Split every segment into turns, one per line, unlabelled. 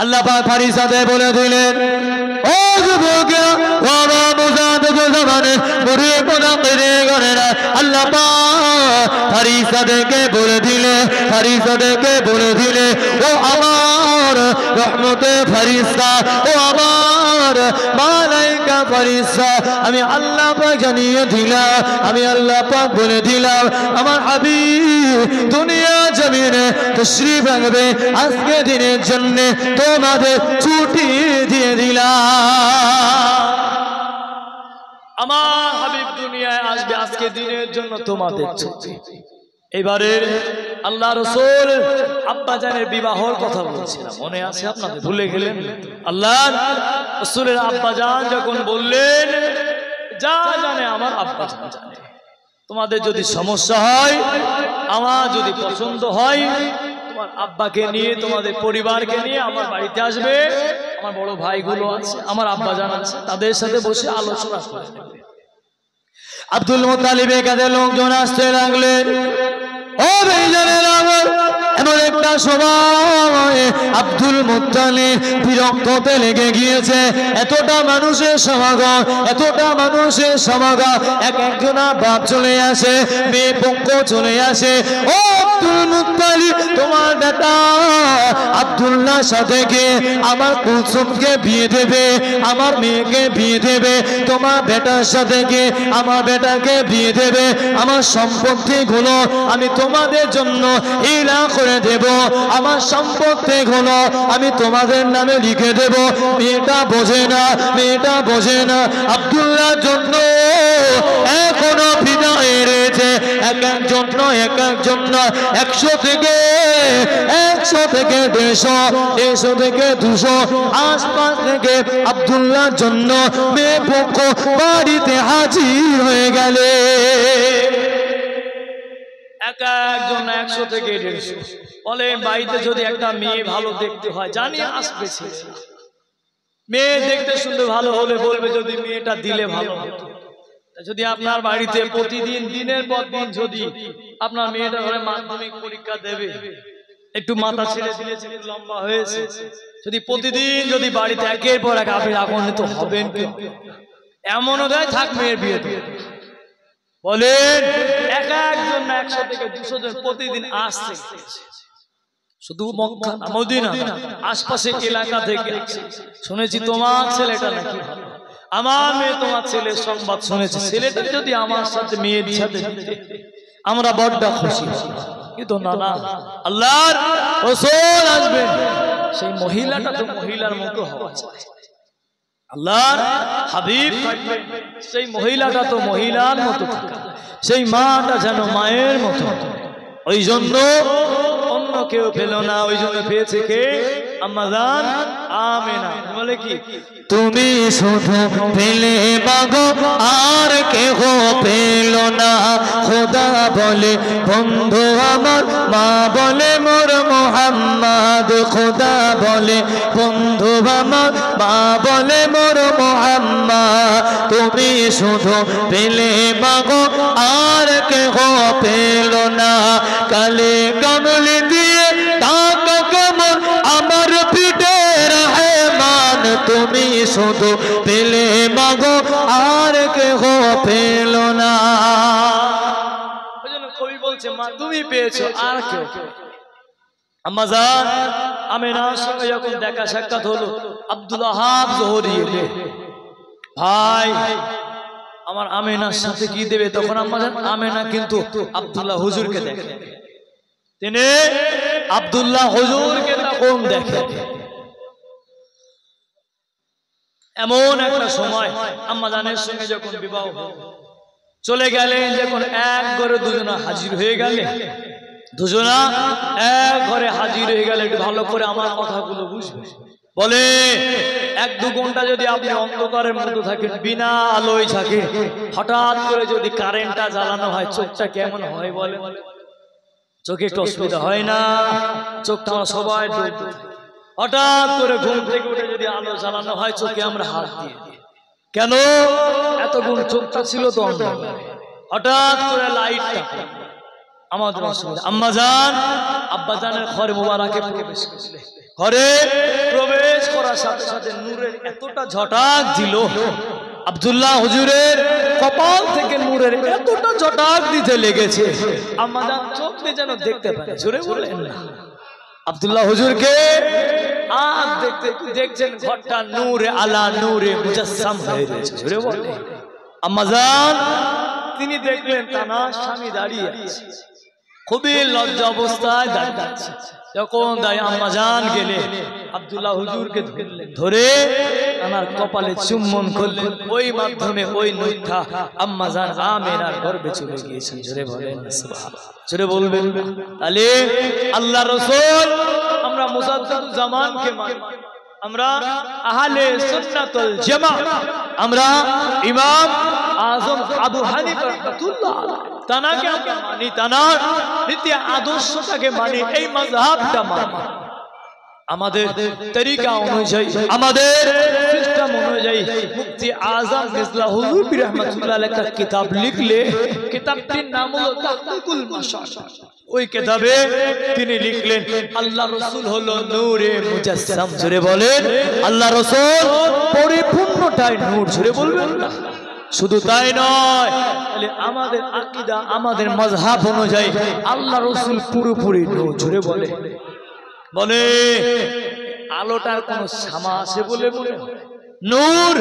আল্লাহ পাক ফারিস্তাতে বলে দিলেন, ও যুবকেরা, ও মুসাফির জামানে বুড়ি কোনা করে করে না। আল্লাহ পাক ফারিস্তাদেরকে বলে দিলে, ফারিস্তাদেরকে বলে দিলে, ও আমার রহমতে ফারিস্তা, ও আমার মালাইকা ফারিস্তা, আমি আল্লাহ পাক জানিয়ে দিলাম, আমি আল্লাহ পাক বলে দিলাম, আমার হাবিব দুনিয়া জমিনে তশরিফ আনবে, আজকে দিনের জন্য তোমাদের ছুটি দিয়ে দিলাম।
আমার হাবিব দুনিয়ায় আসবে, আজকে দিনের জন্য তোমাদের ছুটি। এবারে আল্লাহ রাসূল আব্বা জানের বিবাহর কথা বলছিলাম, মনে আছে আপনাদের? ভুলে গেলেন? আল্লাহ রাসূলের আব্বা জান যখন বললেন, যা জানে আমার আব্বা জান জানে, তোমাদের যদি সমস্যা হয়, আমার যদি পছন্দ হয়, তোমার আব্বাকে নিয়ে, তোমাদের পরিবারকে নিয়ে আমার বাড়িতে আসবে, আমার বড় ভাইগুলো আছে, আমার আব্বা জান আছে, তাদের সাথে বসে আলোচনা করে নেবে।
আব্দুল মুত্তালিবের কাছে লোকজন আসতে লাগলেন। ও ভাইজানের আমার, এমন একটা সময় আব্দুল মুত্তালিব বিরক্ততে লেগে গিয়েছে। এতটা মানুষের সমাগম, এতটা মানুষের সমাগম, এক একজনা বাপ চলে আসে, মেয়ে পক্ষ চলে আসে। ও আব্দুল মুত্তালিব, তোমার বেটা আব্দুল্লাহর সাথে গিয়ে আমার কুলসুমকে বিয়ে দেবে, আমার মেয়েকে বিয়ে দেবে, তোমার বেটার সাথে গিয়ে আমার বেটাকে বিয়ে দেবে, আমার সম্পত্তিগুলো আমি তোমাদের জন্য ইলা করে দেব, আমার সম্পত্তিগুলো আমি তোমাদের নামে লিখে দেব। মেয়েটা বোঝে না, মেয়েটা বোঝে না, আব্দুল্লাহর জন্য এখনো ফিদা হয়ে রয়েছে। এক একজন নয়, এক একজন নয়, 100 থেকে 150, 150 থেকে 200 আশপাশ থেকে আব্দুল্লাহর জন্য মেয়ে পক্ষ বাড়িতে হাজির হয়ে গেলে।
একজন 100 থেকে 150 বলে, বাড়িতে যদি একটা মেয়ে ভালো দেখতে হয়, জানি আসবে, মেয়ে দেখতে শুনতে ভালো হলে বলবে যদি মেয়েটা দিলে ভালো হতো। যদি আপনার বাড়িতে প্রতিদিন দিনের পর দিন যদি আপনার মেয়েটা ঘরে মাধ্যমিক পরীক্ষা দেবে, একটু মাথা ছেড়ে দিয়েছে, লম্বা হয়েছে, যদি প্রতিদিন যদি বাড়িতে একের পর এক আপনি আগুনিত হবেন, এমনও দেয় থাক মেয়ের বিয়ে দিয়ে বলেন। এক একজন 100 থেকে 200 জন প্রতিদিন আসছে, শুধু মক্কা না মদিনা আশপাশে এলাকা থেকে শুনেছি তোমার ছেলেটা নাকি ভালো, আমার মেয়ে তোমার ছেলের সংবাদ শুনেছে, ছেলেটা যদি আমার সাথে মেয়ের সাথে আমরা বড় খুশি। কিন্তু না না, আল্লাহর রাসূল আসবেন, সেই মহিলাটা তো মহিলার মতো হওয়া চাই, আল্লাহর হাবিব থাকবেন, সেই মহিলাটা তো মহিলার মতো থাকা, সেই মাটা যেন মায়ের মতো। ওই জন্য অন্য কেউ পেল না, ওই জন্য পেয়েছে কে? আম্মা জান আমেনা। বলে কি,
তুমি শুধু পেলে মাগো, আর কেহ পেল না। খোদা বলে বন্ধু আমার, মা বলে মোর মুহাম্মদ। খোদা বলে বন্ধু আমার, মা বলে মোর মুহাম্মদ। তুমি শুধু পেলে মাগো, আর কেহ পেল না। কালে কমলি দিয়ে টাকা কেমন আমার পিঠে রহমান। তুমি শুধু পেলে মাগো, আর কেহ পেল না।
ওই জন্য কবি বলছে, মা তুমি পেয়েছো, আর কেউ। আম্মা জান আমিনার সঙ্গে যখন দেখা সাক্ষাৎ হলো, আব্দুল ওয়াহাব জোহরি এলে, ভাই আমার আমিনার সাথে কি দেবে? তখন আম্মা জান আমিনা কিন্তু আব্দুল্লাহ হুজুরকে দেখে, তিনি আব্দুল্লাহ হুজুরকে তখন দেখে। এমন একটা সময় আম্মা জানের সঙ্গে যখন বিবাহ চলে গেলেন, যখন এক ঘরে দুজনা হাজির হয়ে গেলে, দুজনা এক ঘরে হাজির হয়ে গেলে, ভালো করে আমার কথাগুলো বুঝবে। বলে 1-2 ঘন্টা যদি আপনি অন্ধকারের মধ্যে থাকেন, বিনা আলোয় থাকে, হঠাৎ করে যদি কারেন্টটা জ্বালানো হয়, চোখটা কেমন হয় বলে? চোখে একটু অসুবিধা হয় না? চোখটা আমরা সবাই হঠাৎ করে ঘুম থেকে উঠে যদি আলো জ্বালানো হয়, চোখে আমরা হাত দিয়ে দিই। কেন? এতক্ষণ চোখটা ছিল তো অন্ধকার, হঠাৎ করে লাইটটা আমাদের অসুবিধা। আম্মা জান আব্বা জানের ঘরে মোবারকে প্রবেশ করলে, ঘরে প্রবেশ করার সাথে সাথে নূরের এতটা ঝটাক দিল, আব্দুল্লাহ হুজুরের কপাল থেকে নূরের এতটা ঝটাক দিতে লেগেছে, আম্মা জান চোখ দিয়ে যেন দেখতে পারে। জোরে বলেন না। আব্দুল্লাহ হুজুরকে আর দেখতে দেখছেন ঘরটা নূরে আলা নূরে মুজাসসাম হয়ে রয়েছে। জোরে বলেন। আম্মা জান তিনি দেখলেন তানার স্বামী দাঁড়িয়ে আছে, খুবই লজ্জা অবস্থায় দাঁড়িয়ে আছে। যখন আম্মা জান গেলে আব্দুল্লাহ হুজুরকে ধরলেন, ধরে আমার কপালে চুম্বন করলেন। ওই মাধ্যমে ওই নূরটা আম্মা জান আমেনার গর্ভে চলে গিয়েছে। জোরে বলেন সুবহানাল্লাহ। জোরে বলবেন। তাহলে আল্লাহ রাসূল, আমরা মুজাদ্দিদুল জামানকে মানি, আমরা আহলে সুন্নাতুল জামাত, আমরা ইমাম আযম আবু হানিফা রাহমাতুল্লাহ তানাকে আমরা মানি, তানার নীতি আদর্শটাকে মানি, এই মাযহাবটা মানি। আমাদের তরিকা অনুযায়ী, আমাদের সিস্টেম অনুযায়ী মুফতি আযম মিসলা হুজুর রাহমাতুল্লাহ আলাইহি একটা কিতাব লিখলে, কিতাবটির নাম হলো তাহকিকুল মাশাইখ। ওই কিতাবে তিনি লিখলেন আল্লাহ রাসূল হলো নূরে মুজাসসাম। জোরে বলেন আল্লাহ রাসূল পরিপূর্ণটাই নূর। জোরে বলবেন না। শুধু তাই নয়, তাহলে আমাদের আকীদা, আমাদের মাযহাব অনুযায়ী আল্লাহ রাসূল পুরোপুরি নূর। জোরে বলে বলে আলোটার কোন সামা আছে বলে বলে নূর,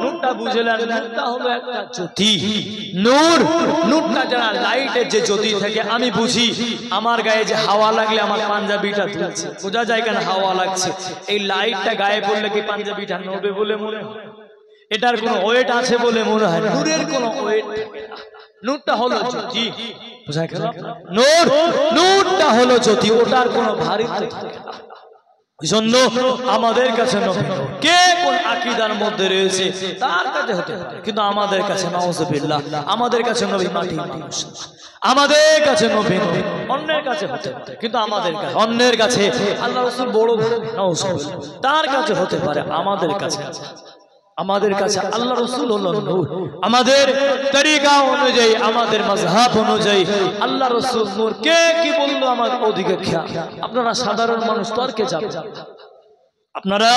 নূরটা বুঝলেন, নূরটা হলো একটা জ্যোতি। নূর, নূরটা যারা লাইটের যে জ্যোতি থাকে, আমি বুঝি আমার গায়ে যে হাওয়া লাগলে আমার পাঞ্জাবিটা দুলছে, বোঝা যায় কেন হাওয়া লাগছে। এই লাইটটা গায়ে পড়লে কি পাঞ্জাবিটা নড়বে বলে মনে হয়? এটার কোনো ওয়েট আছে বলে মনে হয়? নূরের কোনো ওয়েট থাকে না। নূরটা হলো জ্যোতি, বুঝা গেল? নূর, নূরটা হলো জ্যোতি, ওটার কোনো ভারিত্ব থাকে না। জন্য আমাদের কাছে নবী কে কোন আকীদার মধ্যে রয়েছে তার কাছে হতে পারে, কিন্তু আমাদের কাছে নাউজুবিল্লাহ, আমাদের কাছে নবী মাটি মানুষ, আমাদের কাছে নবী অন্যের কাছে হতে পারে, কিন্তু আমাদের কাছে, অন্যের কাছে আল্লাহ রাসূল বড় নাউজুবিল্লাহ, তার কাছে হতে পারে, আমাদের কাছে, আমাদের কাছে আল্লাহ রাসূল হলো নূর। আমাদের তরিকা অনুযায়ী, আমাদের মাযহাব অনুযায়ী আল্লাহ রাসূল নূর। কে কি বললো আমার ওদিকে খেয়াল। আপনারা সাধারণ মানুষ তর্কে যাবেন, আপনারা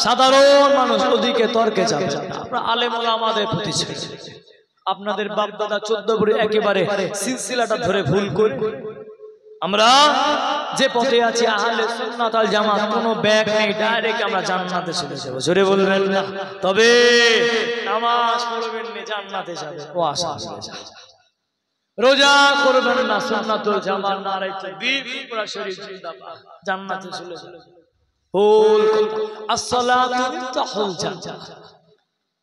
সাধারণ মানুষ ওদিকে তর্কে যাবেন। আপনারা আলেম ওলামাদের প্রতি ছেড়ে আপনাদের বাপ দাদা 14 বছর একেবারে সিলসিলাটা ধরে ভুল করে আমরা যে পথে আছি আহলে সুন্নাত ওয়াল জামাত, কোনো ব্যাগ নেই, ডাইরেক্ট আমরা জান্নাতে চলে যাব। জোরে বলবেন না। তবে নামাজ পড়বেন না, জান্নাতে যাবেন ও আশা আছে। রোজা করবেন না, সুন্নাতুল জামাত নারায়ে তাকবীর, পুরা শরীর জিন্দাবাদ, জান্নাতে চলে যাবেন। বল আসসালাতু মিফতাহুল জান্নাহ।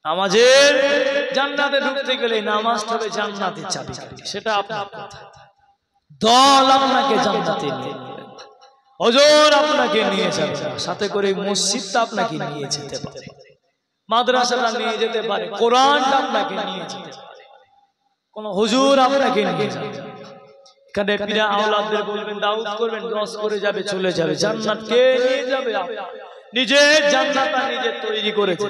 নামাজের জান্নাতে ঢুকতে গেলে নামাজ হবে জান্নাতের চাবিকাঠি, সেটা আপনার কথা। দল আপনাকে জান্নাতে নিয়ে যাবে, ওজোর আপনাকে নিয়ে যাবে, সাথে করে মসজিদটা আপনাকে নিয়ে যেতে পারে, মাদ্রাসাটা নিয়ে যেতে পারে, কোরআনটা আপনাকে নিয়ে যেতে পারে, কোন হুজুর আপনাকে নিয়ে যাবে। এখানে পীরা আওলাদদের বলবেন দাউদ করবেন, দস করে যাবে, চলে যাবে। জান্নাত কে নিয়ে যাবে? নিজের জান্নাতটা নিজে তৈরি করেছে।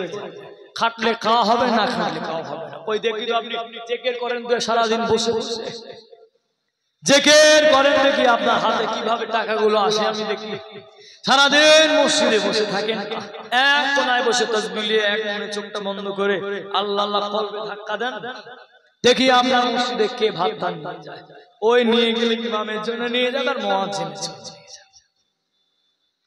খাটলে খাওয়া হবে না, খাটলে খাওয়া হবে না। ওই দেখি তো আপনি চেকের করেন তো সারাদিন বসে বসে, জেকের করেন দেখি আপনার হাতে কিভাবে টাকাগুলো আসে। আমি দেখি সারাদিন মসজিদে বসে থাকেন, এক কোনায় বসে তাসবিহ নিয়ে এক মনে চোখটা বন্ধ করে আল্লাহ আল্লাহ কলবে ধাক্কা দেন, দেখি আপনার মসজিদে কে ভাত ধান নিয়ে যায়। ওই নিয়ে গেলে ইমামের জন্য নিয়ে যায়, আর মুয়াজ্জিনের জন্য নিয়ে যায়।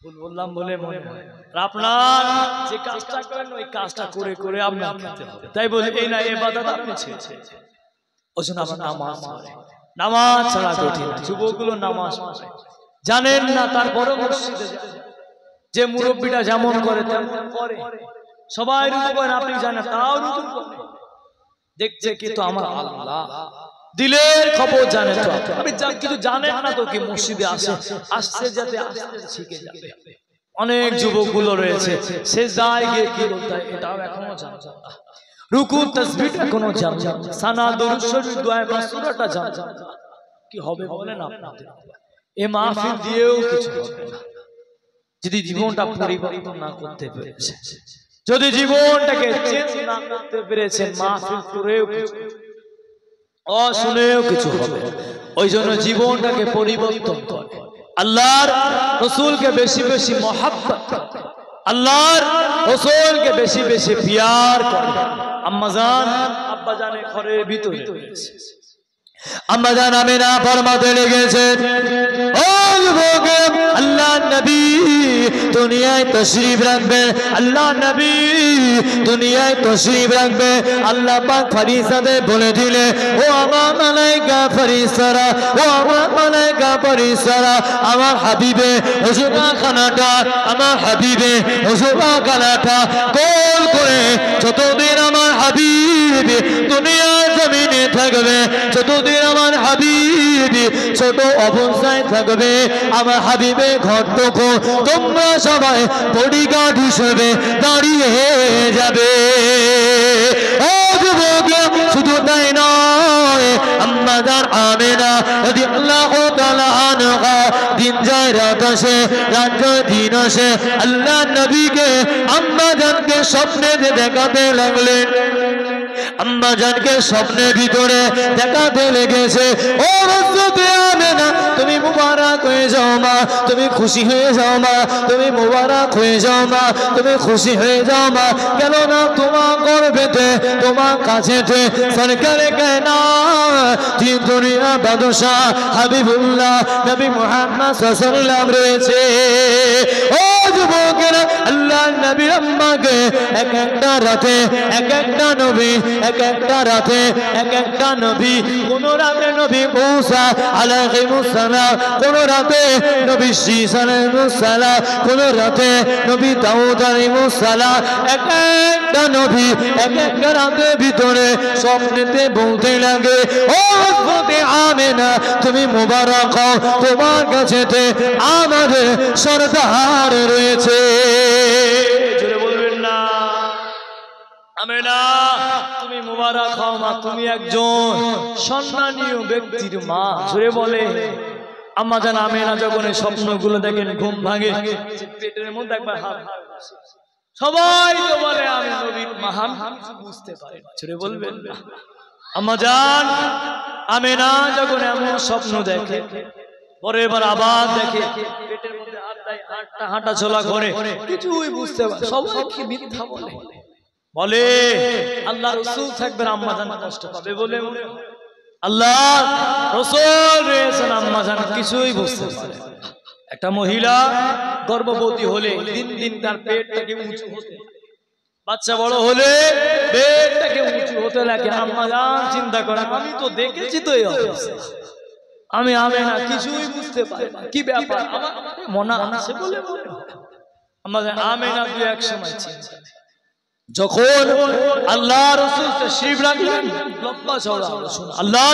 ভুল বললাম বলে মনে হয়। আপনার যে কাজটা করেন ওই কাজটা করে করে আপনার খেতে হবে। তাই বলে এই না ইবাদত আপনি ছেড়ে ওজন আপনার নামাজ পড়ে, নামাজ ছাড়া কঠিন। যুবকগুলো নামাজ পড়ে জানেন না, তারপরেও মসজিদে যায়। যে মুরব্বীটা যেমন করে তেমন করে, সবাই রুকু করেন, আপনি জানেন তাও রুকু করে। দেখছে কিন্তু আমার আল্লাহ দিলের খবর জানে তো। আপনি কিছু জানেন না তো কি মসজিদে আসছে যাতে আসতে শিখে যাবে। অনেক যুবকগুলো রয়েছে সেজদায় গিয়ে কি বলতে হয় এটাও এখনো জানে না, রুকু তাসবিহ এখনো জানে না, সানা দরুদ শরীফ দোয়া মাসুরাটা জানে না। কি হবে বলেন আপনাদের? এই মাহফিল দিয়েও কিছু হবে না যদি জীবনটা পরিবর্তন না করতে পেরেছে, যদি জীবনটাকে চেঞ্জ না করতে পেরেছেন। মাহফিল করেও কিছু, শুনেও কিছু হবে। ওই জন্য জীবনটাকে পরিবর্তন করে আল্লাহর রাসূলকে বেশি বেশি মহব্বত করে আল্লাহর রাসূলকে বেশি বেশি প্যার করে আম্মাজান আব্বাজানের ঘরের ভিতরে রয়েছে
আম্মাজান আমিনা ফরমাতে লেগেছেন ও যুবক আল্লাহ নবী দুনিয়ায় তশরিফ রাখবেন আল্লাহ নবী দুনিয়ায় তশরিফ রাখবে আল্লাহ পাক ফেরেশতাদের বলে দিলে ও আমার মালায়েকা ফেরেশতারা ও আমার মালায়েকা ফেরেশতারা আমার হাবিবে হুজুরখানাটা আমার হাবিবে হুজুরখানাটা গোল করে যতদিন আমার হাবিব দুনিয়ার জমিনে থাকবে যতদিন আমার হাবিব ছোট অবস্থায় থাকবে আমার হাবিবের ঘরটুকু তোমরা সবাই বডিগার্ড হিসেবে দাঁড়িয়ে যাবে ও যুবক শুধু তাই নয় আম্মাজান আমিনা রাদিয়াল্লাহু তাআলা আনহা দিন যায় রাত আসে রাত যায় দিন আসে আল্লাহ নবীকে আম্মাজানকে স্বপ্নে দেখাতে লাগলেন আম্মাজানকে স্বপ্নের ভিতরে দেখাতে লেগেছে ও হযরতে আমিনা তুমি মুবারক হয়ে যাও মা তুমি খুশি হয়ে যাও মা তুমি মুবারক হয়ে যাও মা তুমি খুশি হয়ে যাও মা কেন না তোমার গর্ভেতে তোমার কাছেতে সরকারে কায়নাত তিন দুনিয়া বাদশা হাবিবুল্লাহ নবী মুহাম্মদ সাল্লাল্লাহু আলাইহি ওয়াসাল্লাম রয়েছে ও যুবকেরা আল্লাহ নবী আম্মাকে এক একটা রাতে এক একটা নবী এক একটা রাতে এক একটা নবী কোন রাতে নবী মুসা আলাইহিস সালাম কোন রাতে নবী ঈসা আলাইহিস সালাম কোন রাতে নবী দাউদ আলাইহিস সালাম এক একটা নবী এক একটা রাতের ভিতরে স্বপ্নেতে বলতে লাগে ও হযরতে আমিনা তুমি মুবারক হও তোমার কাছেতে আমাদের সরদার রয়েছে
জোরে বলবেন না আমিনা তুমি মুবারক হও মা তুমি একজন সম্মানীয় ব্যক্তির মা জোরে বলে আম্মাজান আমিনা যখন এই স্বপ্নগুলো দেখেন ঘুম ভাঙে পেটের মধ্যে একবার হাত সবাই তো বলে আমি নবীর মা আমি কিছু বুঝতে পারি না জোরে বলবেন না আম্মাজান আমিনা যখন এমন স্বপ্ন দেখে পরের বার আবার দেখে পেটের মধ্যে হাত দেয় হাঁটা চলা করে কিছুই বুঝতে পারে সবাই কি মিথ্যা বলে বলে আল্লাহ রাসূল থাকবেন আম্মাজান কষ্ট পাবে বলে আল্লাহ রাসূল রয়েছেন আম্মাজান কিছুই বুঝতে পারে একটা মহিলা গর্ভবতী হলে দিন দিন তার পেটটাকে উঁচু হতে বাচ্চা বড় হলে পেটটাকে উঁচু হতে লাগে আম্মাজান চিন্তা করে আমি তো দেখেছি তো এই অবস্থা আমি আমিনা কিছুই বুঝতে পারি না কি ব্যাপার আমার মনে আছে বলে আমাদের আমিনা দুই এক সময় চিন্তা যখন আল্লাহ রাসূল তাশরীফ রাখলেন লম্বা চওড়া আলোচনা আল্লাহ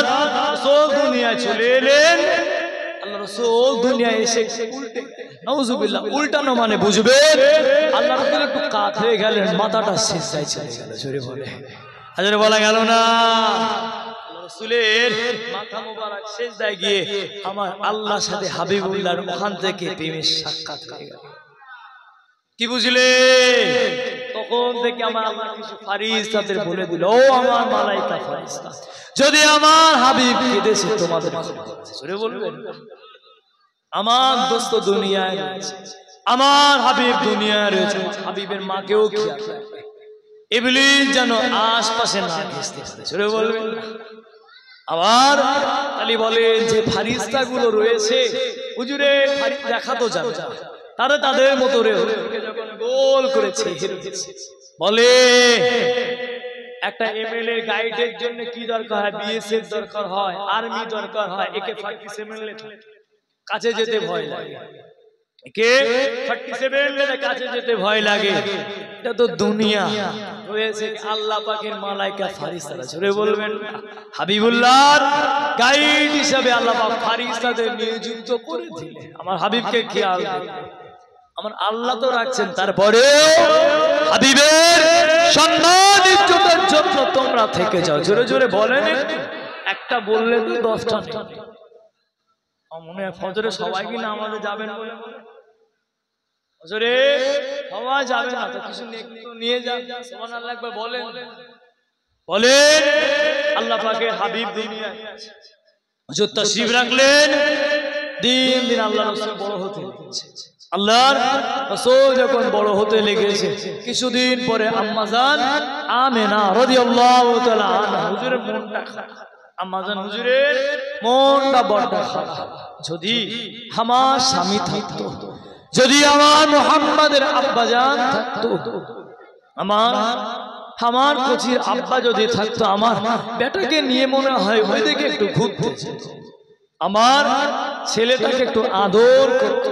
রাসূল দুনিয়ায় চলে এলেন আল্লাহ রাসূল দুনিয়ায় এসে উল্টে নাউজুবিল্লাহ উল্টানো মানে বুঝবেন আল্লাহ রাসূল একটু কাত হয়ে গেলেন মাথাটা সিজদায় চলে গেল জোরে বলে আজরে বলা গেল না রাসূলের মাথা মোবারক সিজদায় গিয়ে আমার আল্লাহর সাথে হাবিবুল্লাহর ওখান থেকে প্রেমের সাক্ষাৎ হয়ে গেল কি বুঝলে তখন থেকে আমার আল্লাহ কিছু ফেরেশতাদের বলে দিল ও আমার মালায়েকা ফেরেশতা যদি আমার হাবিব কেঁদেছে তোমাদের জোরে বলবেন আমার দোস্ত দুনিয়ায় রয়েছে আমার হাবিব দুনিয়ায় রয়েছে হাবিবের মাকেও খেয়াল রাখবে ইবলিস যেন আশপাশে না ঘেঁষতে জোরে বলবেন আবার খালি বলে যে ফেরেশতাগুলো রয়েছে হুজুরে দেখা তো যাবে তারা তাদের মতো রে যখন গোল করেছে বলে একটা এমএলএ গাইডের জন্য কি দরকার হয় বিএসএফ দরকার হয় আর্মি দরকার হয় একে 47 কাছে যেতে ভয় লাগে একে 47 কাছে যেতে ভয় লাগে এটা তো দুনিয়া রয়েছে আল্লাহ পাকের মালায়েকা ফেরেশতারা জোরে বলবেন হাবিবুল্লাহর গাইড হিসেবে আল্লাহ পাক ফেরেশতাদের নিযুক্ত করে দিলেন আমার হাবিবকে খেয়াল রাখবেন আমার আল্লাহ তো রাখছেন তারপরেও হাবিবের সম্মান ইজ্জতের জন্য তোমরা থেকে যাও জোরে জোরে বলেন একটা বললে তো 10টা নেই মনে হয় ফজরে সবাই কি নামাজে যাবেন বলে ফজরে সবাই যাবে না তো কিছু নিয়ে যান সুবহানাল্লাহ একবার বলেন বলেন আল্লাহ পাকের হাবিব দুনিয়ায় হুজুর তাশরীফ রাখলেন। দিন দিন আল্লাহ রাসূল বড় হতে লেগেছে। আল্লাহর রাসূল যখন বড় হতে লেগেছে, কিছুদিন পরে আম্মা জান আমেনা রাদিয়াল্লাহু তাআলা আনহা হুজুরের মনটা খারাপ। আম্মা জান হুজুরের মনটা বড় খারাপ। যদি আমার স্বামী থাকতো, যদি আমার মুহাম্মাদের আব্বা জান থাকতো, আমার কচির আব্বা যদি থাকতো, আমার বেটাকে নিয়ে মনে হয় ওই দিকে একটু ঘুরতে যেত, আমার ছেলেটাকে একটু আদর করত।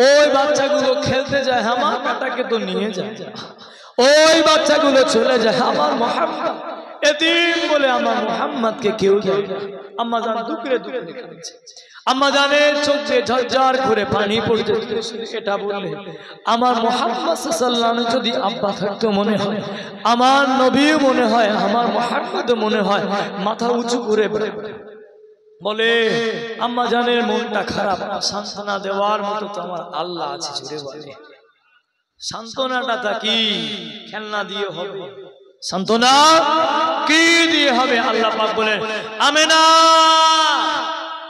ওই বাচ্চাগুলো খেলতে যায়, আমার বেটাকে তো নিয়ে যায়। ওই বাচ্চাগুলো চলে যায়, আমার মুহাম্মদ এতিম বলে আমার মুহাম্মদকে কেউ যায় না। আম্মা জান দুকরে দুকরে কাঁদছে। আম্মা জানের চোখ দিয়ে ঝরঝর করে পানি পড়ছে। এটা বললে আমার মুহাম্মদ সাল্লাল্লাহু আলাইহি যদি আব্বা থাকতো, মনে হয় আমার নবী, মনে হয় আমার মুহাম্মদ, মনে হয় মাথা উঁচু করে বলে আম্মা জানের মনটা খারাপ। সান্ত্বনা দেওয়ার মতো তো আমার আল্লাহ আছে। জুড়ে বলে সান্ত্বনাটা কি খেলনা দিয়ে হবে? সান্ত্বনা কি দিয়ে হবে? আল্লাহ পাক বলেন আমেনা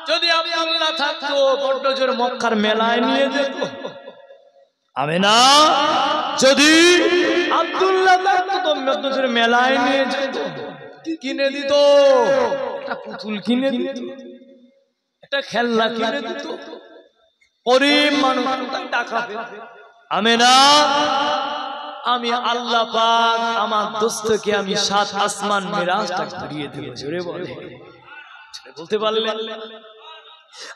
যদি আব্দুল্লাহ থাকতো, বড্ড জোর মক্কার মেলায় নিয়ে যেত। আমেনা যদি আব্দুল্লাহ থাকতো তো বড্ড জোর মেলায় নিয়ে যেত, কিনে দিত, একটা পুতুল কিনে দিত, একটা খেলনা কিনে দিত। গরিব মানুষ টাকা পেত। আমেনা আমি আল্লাহ পাক আমার দোস্তকে আমি 7 আসমান মিরাজটা ঘুরিয়ে দেব। জোরে বলে বলতে পারলেন?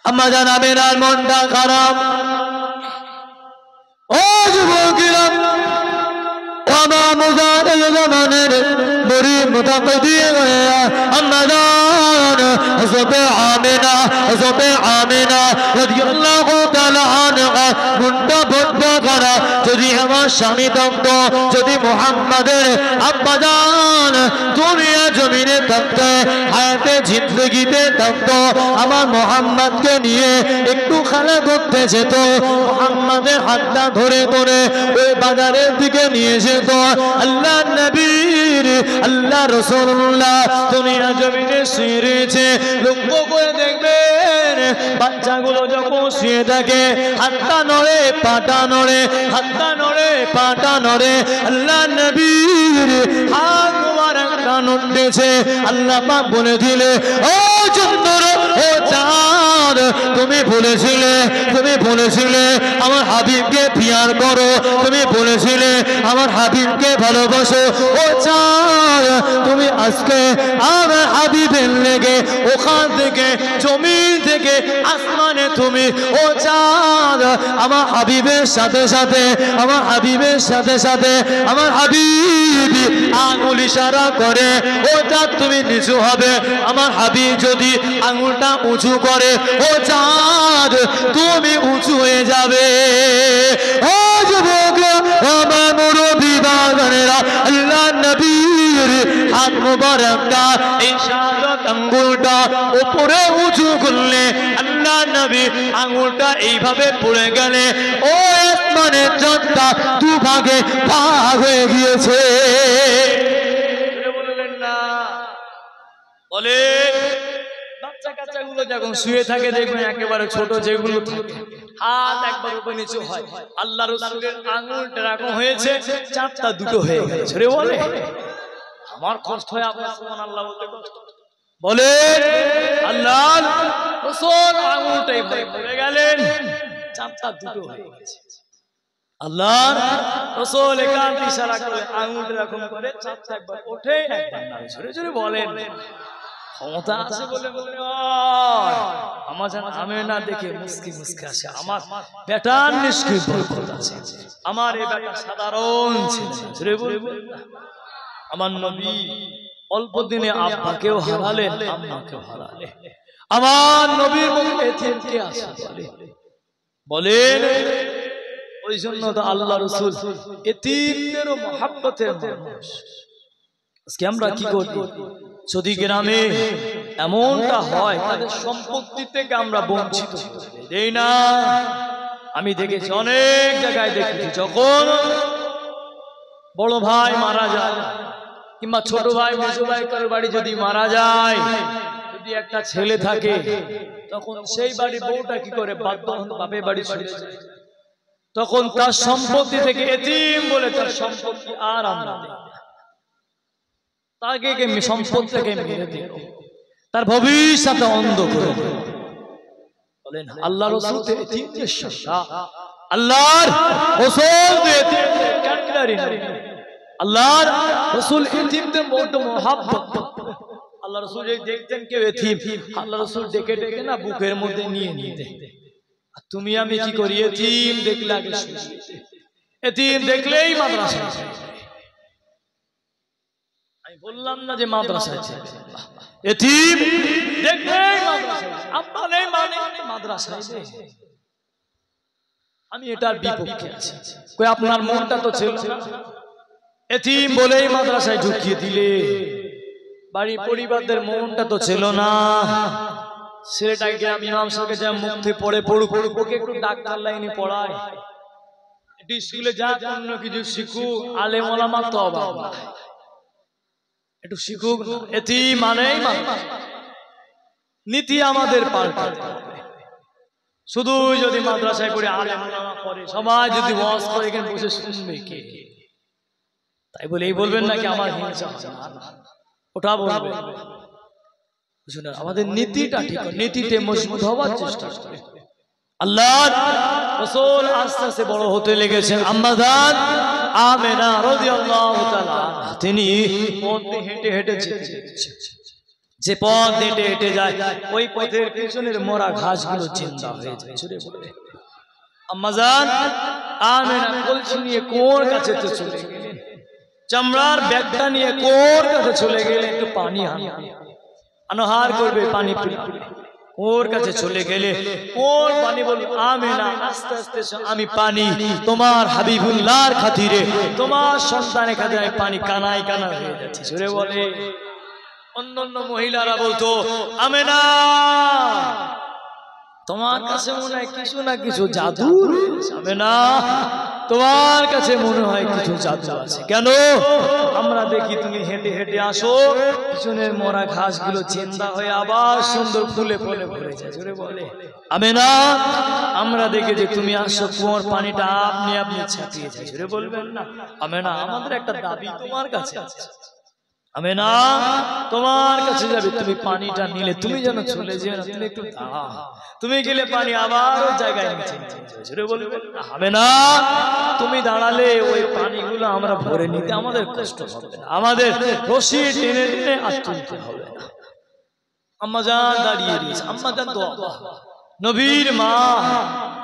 আম্মা জান আমেনার মনটা খারাপ। ও যুবকেরা, ওমা মুজাহিদ জামানের গরিব মুতাকিদিয়ে গয়া আম্মা জান হযরত আমেনা রাদিয়াল্লাহু তাআলা আনহা মুন্ডা বদ্ধ করা। যদি আমার স্বামী থাকতো, যদি মুহাম্মাদের আব্বা জান দুনিয়া জমিনে থাকতো, হায়াতে জিন্দেগিতে থাকতো, আমার মুহাম্মদকে নিয়ে একটু খেলা করতে যেত, মুহাম্মাদের হাতটা ধরে ধরে ওই বাজারের দিকে নিয়ে যেত। আল্লাহ নবীর আল্লাহ রাসূলুল্লাহ দুনিয়া জমিনে শুয়ে রয়েছে। লক্ষ্য করে দেখবেন বাচ্চাগুলো যখন শুয়ে থাকে, হাতটা নড়ে পাটা নড়ে, হাতটা নড়ে পাটা নড়ে। আল্লাহ নবীর হাত মোবারকটা নড়তেছে। আল্লাহ পাক বলে দিলে ও চন্দ্র, ও চাঁদ, তুমি বলেছিলে আমার হাবিবকে পিয়ার করো, তুমি বলেছিলে আমার হাবিবকে ভালোবাসো। ও চাঁদ, তুমি আজকে আমার হাবিবের লেগে ওখান থেকে জমিন থেকে আসমানে তুমি, ও চাঁদ, আমার হাবিবের সাথে সাথে আমার হাবিবের সাথে সাথে আমার হাবিব আঙুল ইশারা করে, ও চাঁদ তুমি নিচু হবে। আমার হাবিব যদি আঙুলটা উঁচু করে, ও চাঁদ তুমি উঁচু হয়ে যাবে। ও যুবক, আমার মুরব্বি বাগানেরা, আল্লাহ নবীর হাত মোবারকটা ইশারাত আঙ্গুলটা উপরে উঁচু করলে আল্লাহ নবী আঙ্গুলটা এইভাবে পড়ে গেলে ও আসমানের চাঁদটা দুভাগে ভাগ হয়ে গিয়েছে। বললেন না? বলে বাচ্চা কাচ্চাগুলো যখন শুয়ে থাকে দেখবেন একেবারে ছোট যেগুলো থাকে, হাত একবার উপরে নিচু হয়। আল্লাহ রাসূলের আঙ্গুলটা এরকম হয়েছে, চারটা দুটো হয়ে গেছে। রে বলে আমার কষ্ট হয়, আপনার সুবহানাল্লাহ বলতে কষ্ট। বলে আল্লাহ রাসূল আঙ্গুলটা এইভাবে পড়ে গেলেন, চারটা দুটো হয়ে গেছে। আল্লাহ রাসূল একান্ত ইশারা করে আঙ্গুলটা এরকম করে চারটা একবার ওঠে, একবার নামে। জোরে জোরে বলেন। ক্ষমতা আছে বলে বলে আমার জান আমেনা দেখে মুস্কি মুস্কি আসে, আমার বেটার নিশ্চয়ই বরকত আছে, আমার এই বেটা সাধারণ ছিল। আমার নবী অল্প দিনে আব্বাকেও হারালেন, আম্মাকেও হারালেন। আমার নবীর মুখে এতিমকে আসে বলেন, ওই জন্য তো আল্লাহ রাসূল এতিমদেরও মহব্বতের মানুষ। আজকে আমরা কি করি? যদি গ্রামে এমনটা হয়, তাদের সম্পত্তি থেকে আমরা বঞ্চিত দেই না। আমি দেখেছি, অনেক জায়গায় দেখেছি, যখন বড় ভাই মারা যায় কিংবা ছোট ভাই মেজো ভাই কারোর বাড়ি যদি মারা যায়, যদি একটা ছেলে থাকে তখন সেই বাড়ির বউটা কি করে বাপের বাড়ি চলে যায়, তখন তার সম্পত্তি থেকে এতিম বলে তার সম্পত্তি আর আমরা দেই না। তাকে সম্পত্তিকে মেরে দেব, তার ভবিষ্যৎ অন্ধ করে দেব। বলেন আল্লাহ রাসূল এতিমদের শাসা, আল্লাহর রাসূল এতিমদের কান্ডারি না, আল্লাহর রাসূল এতিমদের বড় মহব্বত। আল্লাহ রাসূল দেখতেন কেউ এতিম, আল্লাহ রাসূল ডেকে ডেকে না বুকের মধ্যে নিয়ে নিতেন। আর তুমি আমি কি করি, এতিম দেখলে আগে এতিম দেখলেই মাদ্রাসা। আমি বললাম না যে মাদ্রাসা আছে, এতিম দেখলেই মাদ্রাসা, আব্বা নেই মানে মাদ্রাসা। আমি এটার বিপক্ষে আছি। কই আপনার মনটা তো ছিল না, এতিম বলেই মাদ্রাসায় ঢুকিয়ে দিলে, বাড়ি পরিবারদের মনটা তো ছিল না। ছেলেটাকে আমি ইমাম সাহেবকে যা মুখ থেকে পড়ে পড়ুক, ওকে একটু ডাক্তার লাইনে পড়ায়, একটু স্কুলে যা, অন্য কিছু শিখুক, আলেম ওলামা তো অভাব একটু শিখুক। এতিম মানেই নীতি আমাদের পাল্টাতে হবে। শুধু যদি মাদ্রাসায় পড়ে আলেম ওলামা পড়ে, সবাই যদি ওয়াজ করে এখানে বসে শুনবে কে? তাই বলে এই বলবেন নাকি আমার হিংসা, ওটা বলবেন। আমাদের নীতিটা ঠিক, নীতিতে মজবুত হওয়ার চেষ্টা করে। আল্লাহর রাসূল আস্তে আস্তে বড় হতে লেগেছেন। আম্মা জান আমেনা রাদিয়াল্লাহু তাআলা তিনি পথে হেঁটে হেঁটে যে পথ হেঁটে হেঁটে যায়, ওই পথের পিছনের মরা ঘাসগুলো চিন্তা হয়ে যায় ছুঁড়ে পড়ে। আম্মা জান আমেনা কলসি নিয়ে কোর কাছে চলে গেলেন, চামড়ার ব্যাগটা নিয়ে কোর কাছে চলে গেলেন, একটু পানি আনহার করবে, পানি ওর কাছে চলে গেলে ওর পানি বল, আমেনা আস্তে আস্তে আমি পানি তোমার হাবিবুল্লাহর খাতিরে, তোমার সন্তানের খাতিরে আমি পানি কানায় কানা হয়ে যাচ্ছি জোরে বলে। অন্যান্য মহিলারা বলতো, আমেনা তোমার কাছে মনে হয় কিছু না কিছু জাদু, আমেনা তোমার কাছে মনে হয় কিছু জাদু আছে। কেন? আমরা দেখি তুমি হেঁটে হেঁটে আসো, পিছনের মরা ঘাসগুলো চিন্তা হয়ে আবার সুন্দর ফুলে ফুলে ভরে যায় জোরে বলে। আমেনা আমরা দেখি যে তুমি আসো, কুয়োর পানিটা আপনি আপনি ছাপিয়ে যায় জোরে বলবেন না। আমেনা আমাদের একটা দাবি তোমার কাছে আছে, আমেনা তোমার কাছে যাবে, তুমি পানিটা নিলে তুমি যেন চলে যেও না, তুমি একটু দাঁড়াও, তুমি গেলে পানি আবার ওই জায়গায় নিচে জোরে বলবেন না। আমেনা তুমি দাঁড়ালে ওই পানিগুলো আমরা ভরে নিতে আমাদের কষ্ট হবে না, আমাদের রশি টেনে টেনে আর তুলতে হবে না। আম্মা জান দাঁড়িয়ে দিয়েছে, আম্মা জান তো নবীর মা।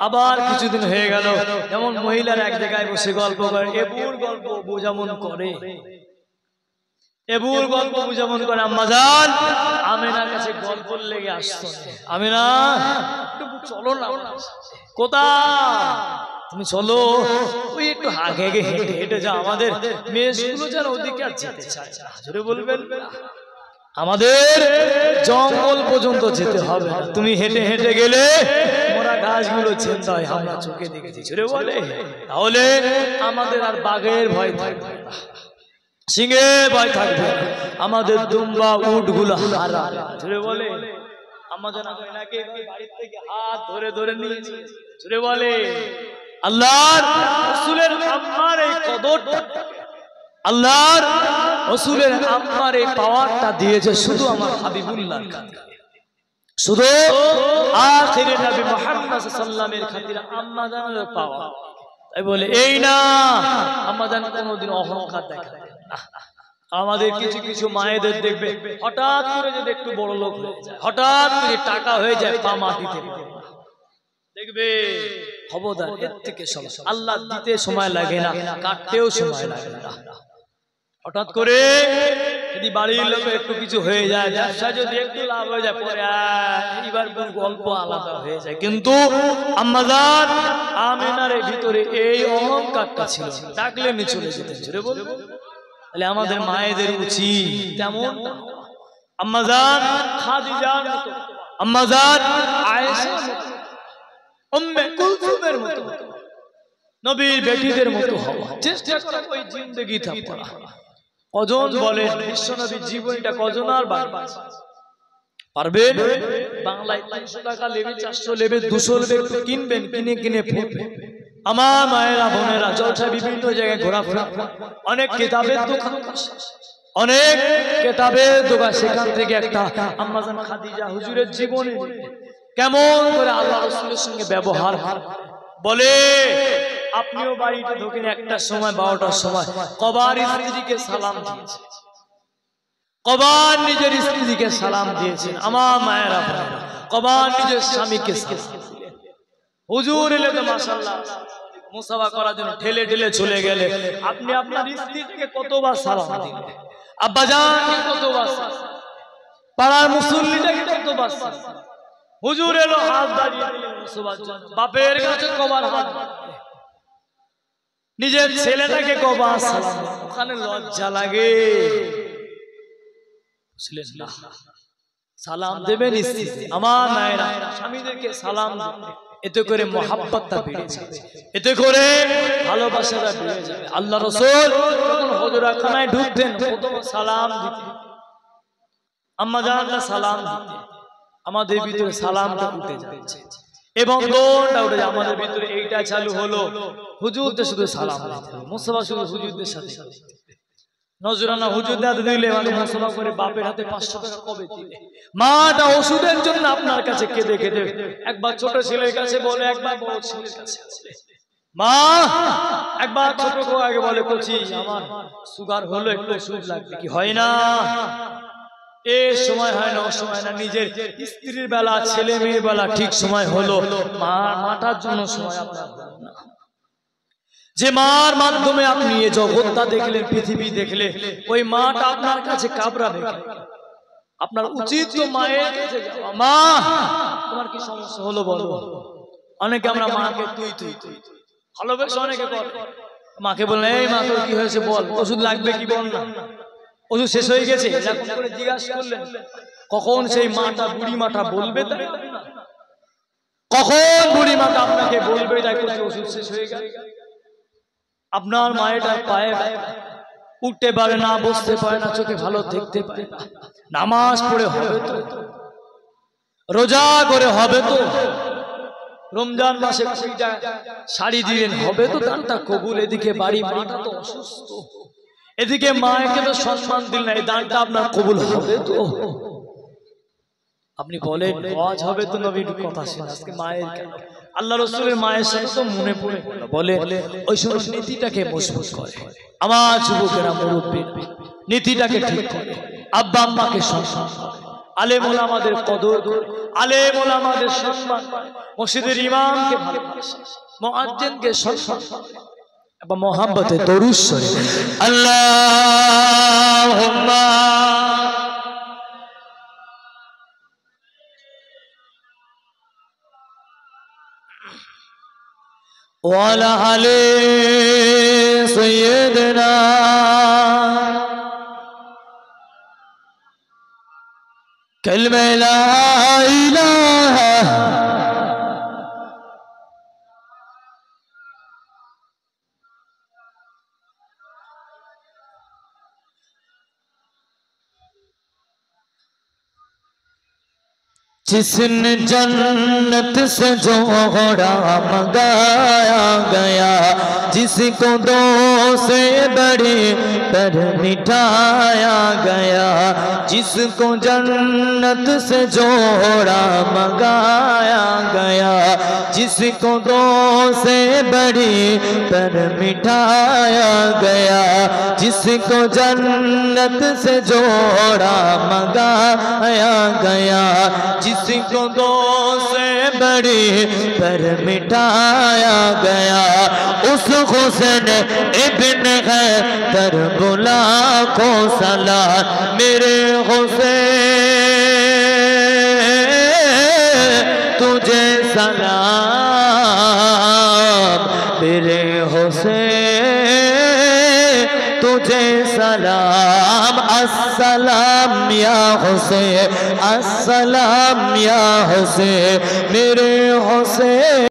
আবার কিছুদিন হয়ে গেল, যেমন মহিলার এক জায়গায় বসে গল্প করে, এবুর গল্প যেমন করে, এবুর গল্প যেমন করে, আম্মা জান আমেনার কাছে গল্প লেগে আসতো, আমেনা চলো না, কোথায় তুমি চলো, ওই একটু আগে আগে হেঁটে হেঁটে যা, আমাদের মেয়েগুলো যেন ওদিকে আর যেতে চায় না জোরে বলবেন, আমাদের জঙ্গল পর্যন্ত যেতে হবে না, তুমি হেঁটে হেঁটে গেলে মোরা গাছগুলো চিন্তা হয় আমরা চোখে দেখেছি জোরে বলে। তাহলে আমাদের আর বাঘের ভয় থাকবে না, সিংহে ভয় থাকবে, আমাদের দুম্বা উট গুলো হারাবে জোরে বলে। আমাদের নাকি বাড়ির থেকে হাত ধরে ধরে নিয়েছে জোরে বলে। আল্লাহর রাসূলের আম্মার এই কদরটা, আল্লাহর রাসূলের আম্মার এই পাওয়ারটা দিয়েছে শুধু আমার হাবিবুল্লাহর খাতিরে, শুধু আখিরে নবী মুহাম্মদ সাল্লাল্লাহু আলাইহি ওয়াসাল্লামের খাতিরে আম্মা জানের পাওয়া। তাই বলে এই না আম্মা জান কোনোদিন অহংকার দেখাবে না। আমাদের কিছু কিছু মায়েদের দেখবে হঠাৎ করে যদি একটু বড় লোক হয়ে যায়, হঠাৎ করে টাকা হয়ে যায়, পা মাটিতে দেখবে খবরদার, এর থেকে আল্লাহ দিতে সময় লাগে না, কাটতেও সময় লাগে না। হঠাৎ করে যদি বাড়ির লোক একটু কিছু হয়ে যায়, ব্যবসা যদি একটু লাভ হয়ে যায়, পরে এইবার গল্প আলাদা হয়ে যায়। কিন্তু আম্মা জান আমেনার ভিতরে এই অহংকারটা ছিল, ডাকলে আমি চলে যেতেন জোরে বলবো। তাহলে আমাদের মায়েদের উচিত তেমন, আম্মা জান খাদিজার মতো, আম্মা জান আয়েশা উম্মে কুলসুমের মতো, নবীর বেটিদের মতো হওয়া চেষ্টা করা, ওই জিন্দেগিটা পড়া। কজন বলেন বিশ্বনবীর জীবনটা কজন আর বারবার, পারবেন? বাংলায় 300 টাকা নেবে, 400 নেবে, 200 নেবে, কিনবেন, কিনে কিনে পড়বেন। আমার মায়েরা বোনেরা, জলসা বিভিন্ন জায়গায় ঘোরাফেরা, অনেক কিতাবের দোকান, অনেক কিতাবের দোকান, সেখান থেকে একটা আম্মাজান খাদিজা হুজুরের জীবনে কেমন করে আল্লাহ রাসূলের সঙ্গে ব্যবহার বলে। আপনিও বাড়িতে ঢোকেন একটা সময় 12টার সময়, কবার স্ত্রীকে সালাম দিয়েছে, কবার নিজের স্ত্রীকে সালাম দিয়েছেন। আমার মায়েরা কবার নিজের স্বামীকে সালাম দিলেন। হুজুর এলে তো মাশাআল্লাহ মুসাফা করার জন্য ঠেলে ঠেলে চলে গেলে, আপনি আপনার স্ত্রীকে কতবার সালাম দিলেন, আব্বাজানকে কতবার, পাড়ার মুসল্লিটাকে কতবার। হুজুর এলো, হাত বাড়িয়ে দিলেন মুসাফার জন্য, বাপের কাছে কবার হাত, নিজের ছেলেটাকে কবার সালাম, ওখানে লজ্জা লাগে। সালাম দেবেন স্ত্রী, আমার মায়েরা স্বামীদেরকে সালাম দেবেন, এতে করে মহাব্বতটা বেড়ে যাবে, এতে করে ভালোবাসাটা বেড়ে যাবে। আল্লাহ রাসূল যখন হুজুরখানায় ঢুকতেন প্রথম সালাম দিতেন, আম্মা জানরা সালাম দিতেন, আমাদের ভিতরে সালামটা উঠে যাচ্ছে এবং দোনটা উঠে যায়। আমাদের ভিতরে এইটা চালু হলো, হুজুরদের শুধু সালাম দিতে হবে, মুসাফা শুধু হুজুরদের সাথে, নজরানা হুজুর দাদা দিলে মানে মুসাফা করে বাপের হাতে 500 টাকা কবে দিলে। মাটা ওষুধের জন্য আপনার কাছে কেঁদে কেঁদে একবার ছোট ছেলের কাছে বলে, একবার বড় ছেলের কাছে বলে, মা একবার ছোট আগে বলে, কচি আমার সুগার হলো, একটু ওষুধ লাগবে, কি হয় না, এ সময় হয় না, ও সময় না, নিজের স্ত্রীর বেলা, ছেলে মেয়ের বেলা ঠিক সময় হলো, মাটার জন্য সময় আপনার না। যে মার মাধ্যমে আপনি এই জগৎটা দেখলেন, পৃথিবী দেখলে, ওই মাটা আপনার কাছে কাবরাবে। আপনার উচিত তো মায়ের কাছে যাওয়া, মা তোমার কি সমস্যা হলো বলো। অনেকে আমরা মাকে তুই তুই তুই ভালোবেসে অনেকে করে, মাকে বললেন, এই মা তোর কি হয়েছে বল, ওষুধ লাগবে কি বল না, ওষুধ শেষ হয়ে গেছে, এরকম করে জিজ্ঞাসা করলেন। কখন সেই মাটা, বুড়ি মাটা বলবে, তাই কখন বুড়ি মাটা আপনাকে বলবে তাই ওষুধ শেষ হয়ে গেছে। আপনার মায়েরা পায়ে উঠতে পারে না, বসতে পারে না, চোখে ভালো দেখতে পারে না, নামাজ পড়ে হবে তো, রোজা করে হবে তো, রমজান মাসে শাড়ি দিলেন হবে তো, দানটা কবুল, এদিকে বাড়ি মাটা তো অসুস্থ, এদিকে মাকে তো সম্মান দিলেন, এই দানটা আপনার কবুল হবে তো। আপনি বলেন ওয়াজ হবে তো, নবীর কথা শুনে আজকে মায়ের কেন, আল্লাহ রাসূলের মায়ের সাথে তো মনে পড়ে বলে, ওই সময় নীতিটাকে মজবুত করে, আমার যুবকেরা মুরব্বী নীতিটাকে ঠিক করে, আব্বা আম্মাকে সম্মান করে, আলেম ওলামাদের কদর করে, আলেম ওলামাদের সম্মান করে, মসজিদের ইমামকে ভালোবাসে, মুয়াজ্জিনকে সম্মান করে এবং মহব্বতে দরুদ শরীফ আল্লাহুম্মা ওয়ালা আলে সাইয়্যিদিনা কালিমা লা ইলাহা जिसने जन्नत से जोड़ा मंगाया गया, जिसको दो से बड़ी पर मिटाया गया, जिसको जन्नत से जोड़ा मंगाया गया, जिसको दो से बड़ी पर मिटाया गया, जिसको जन्नत से जोड़ा मंगाया गया, जिसको दो से बड़ी पर मिटाया गया, उस हुसैन इब्न करबला को सलाम, मेरे हुसैन तुझे सलाम, मेरे हुसैन तुझे सलाम, अस्सलाम या हुसैन, अस्सलाम या हुसैन, मेरे हुसैन।